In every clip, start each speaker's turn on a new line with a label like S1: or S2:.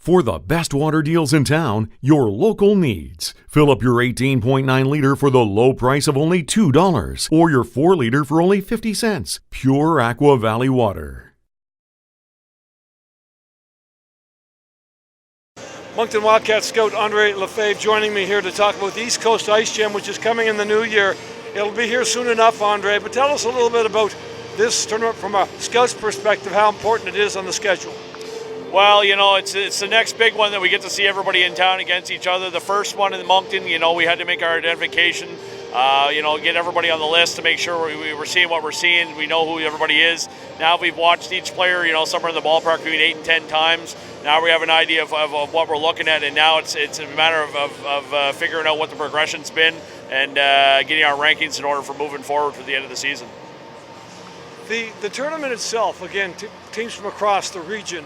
S1: For the best water deals in town, your local needs. Fill up your 18.9 liter for the low price of only $2 or your 4 liter for only 50 cents. Pure Aqua Valley water.
S2: Moncton Wildcats scout Andre Lefebvre joining me here to talk about the East Coast IceJam, which is coming in the new year. It'll be here soon enough, Andre, but tell us a little bit about this tournament from a scout's perspective, how important it is on the schedule.
S3: Well, you know, it's the next big one that we get to see everybody in town against each other. The first one in Moncton, you know, we had to make our identification, get everybody on the list to make sure we were seeing what we're seeing. We know who everybody is. Now we've watched each player, somewhere in the ballpark between 8 and 10 times. Now we have an idea of what we're looking at, and now it's a matter of figuring out what the progression's been and getting our rankings in order for moving forward for the end of the season.
S2: The tournament itself, again, teams from across the region.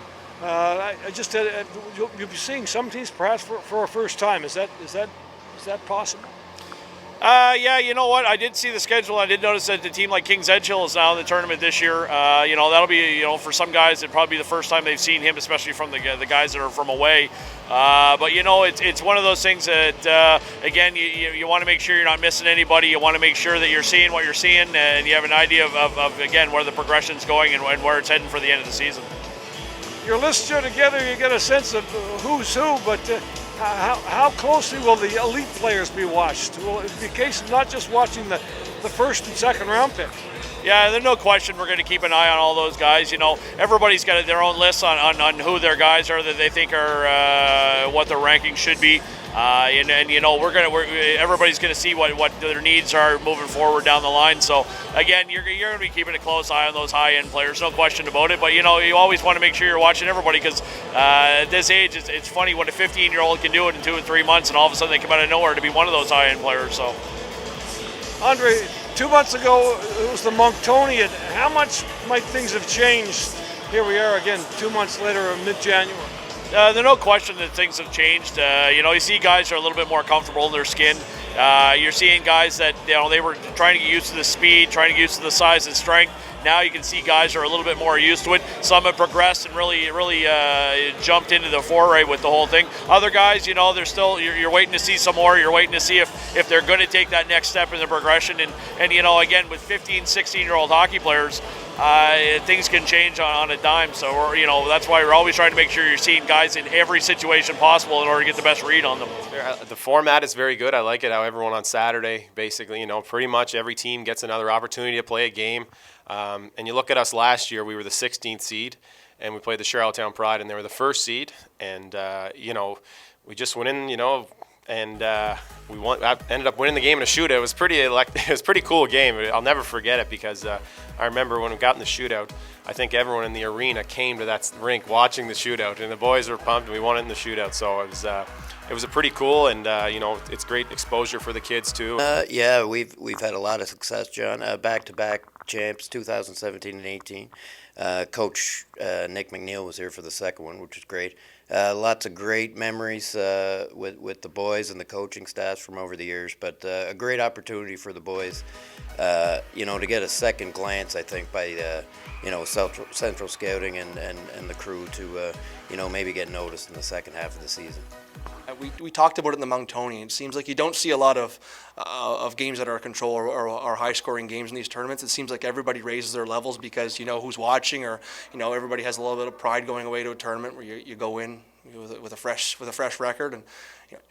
S2: You'll be seeing some teams perhaps for a first time. Is that possible?
S3: Yeah, you know what? I did see the schedule. I did notice that the team like QMJHL is now in the tournament this year. That'll be, for some guys, it'd probably be the first time they've seen him, especially from the guys that are from away. But it's one of those things that, again, you want to make sure you're not missing anybody. You want to make sure that you're seeing what you're seeing, and you have an idea of again, where the progression's going and where it's heading for the end of the season.
S2: Your lists are together, you get a sense of who's who, but how closely will the elite players be watched? Will it be a case of not just watching the first and second round pick?
S3: Yeah, there's no question we're going to keep an eye on all those guys. Everybody's got their own lists on who their guys are that they think are what their ranking should be. Everybody's going to see what their needs are moving forward down the line. So again, you're going to be keeping a close eye on those high-end players, no question about it. But you always want to make sure you're watching everybody because at this age, it's funny what a 15-year-old can do it in 2 and 3 months, and all of a sudden they come out of nowhere to be one of those high-end players. So,
S2: Andre, 2 months ago it was the Monctonian. How much might things have changed? Here we are again, 2 months later, mid-January.
S3: There's no question that things have changed. You see guys are a little bit more comfortable in their skin. You're seeing guys that they were trying to get used to the speed, trying to get used to the size and strength. Now you can see guys are a little bit more used to it. Some have progressed and really jumped into the foray with the whole thing. Other guys, they're still you're waiting to see some more. You're waiting to see if they're going to take that next step in the progression. And again, with 15, 16-year-old hockey players, things can change on a dime. So that's why we're always trying to make sure you're seeing guys in every situation possible in order to get the best read on them.
S4: The format is very good. I like it how everyone on Saturday, basically, pretty much every team gets another opportunity to play a game. And you look at us last year, we were the 16th seed, and we played the Charlottetown Pride, and they were the first seed. And, we just went in, and we ended up winning the game in a shootout. It was pretty cool game. I'll never forget it because I remember when we got in the shootout, I think everyone in the arena came to that rink watching the shootout, and the boys were pumped, and we won it in the shootout. So it was a pretty cool, and it's great exposure for the kids too.
S5: Yeah, we've had a lot of success, John. Back-to-back champs, 2017 and 18. Coach Nick MacNeil was here for the second one, which is great. Lots of great memories with the boys and the coaching staffs from over the years, but a great opportunity for the boys, to get a second glance, I think, by Central Scouting and the crew to, maybe get noticed in the second half of the season.
S6: We talked about it in the Monctonian. It seems like you don't see a lot of games that are control or high-scoring games in these tournaments. It seems like everybody raises their levels because who's watching, or everybody has a little bit of pride going away to a tournament where you go in with a fresh record, and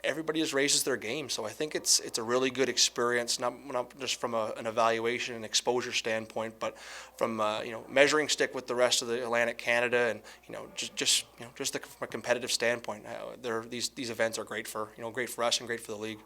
S6: everybody just raises their game. So I think it's a really good experience, not just from an evaluation and exposure standpoint, but from measuring stick with the rest of the Atlantic Canada, and from a competitive standpoint. These events are great for us and great for the league.